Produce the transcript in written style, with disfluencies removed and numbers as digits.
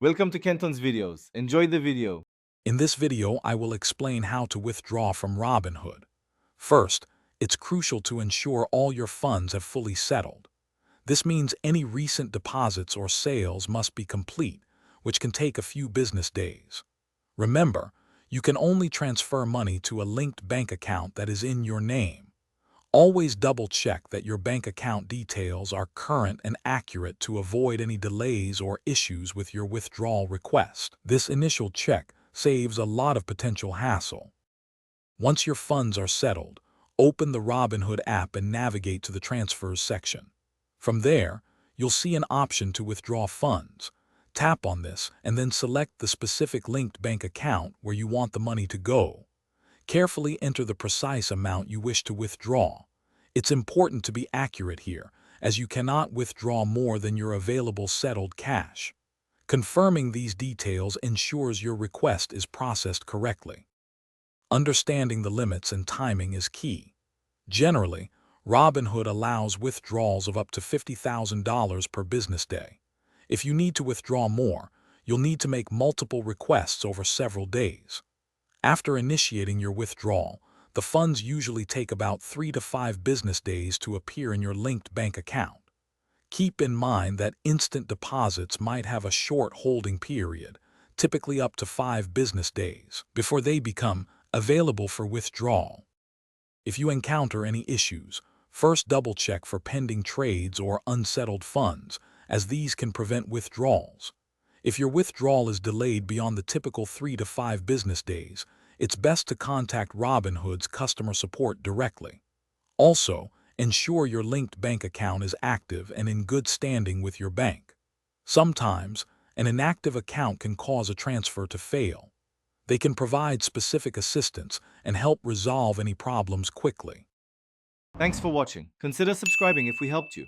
Welcome to Kenton's videos. Enjoy the video. In this video, I will explain how to withdraw from Robinhood. First, it's crucial to ensure all your funds have fully settled. This means any recent deposits or sales must be complete, which can take a few business days. Remember, you can only transfer money to a linked bank account that is in your name. Always double-check that your bank account details are current and accurate to avoid any delays or issues with your withdrawal request. This initial check saves a lot of potential hassle. Once your funds are settled, open the Robinhood app and navigate to the Transfers section. From there, you'll see an option to withdraw funds. Tap on this and then select the specific linked bank account where you want the money to go. Carefully enter the precise amount you wish to withdraw. It's important to be accurate here, as you cannot withdraw more than your available settled cash. Confirming these details ensures your request is processed correctly. Understanding the limits and timing is key. Generally, Robinhood allows withdrawals of up to $50,000 per business day. If you need to withdraw more, you'll need to make multiple requests over several days. After initiating your withdrawal, the funds usually take about 3 to 5 business days to appear in your linked bank account. Keep in mind that instant deposits might have a short holding period, typically up to 5 business days, before they become available for withdrawal. If you encounter any issues, first double-check for pending trades or unsettled funds, as these can prevent withdrawals. If your withdrawal is delayed beyond the typical 3 to 5 business days, it's best to contact Robinhood's customer support directly. Also, ensure your linked bank account is active and in good standing with your bank. Sometimes, an inactive account can cause a transfer to fail. They can provide specific assistance and help resolve any problems quickly. Thanks for watching. Consider subscribing if we helped you.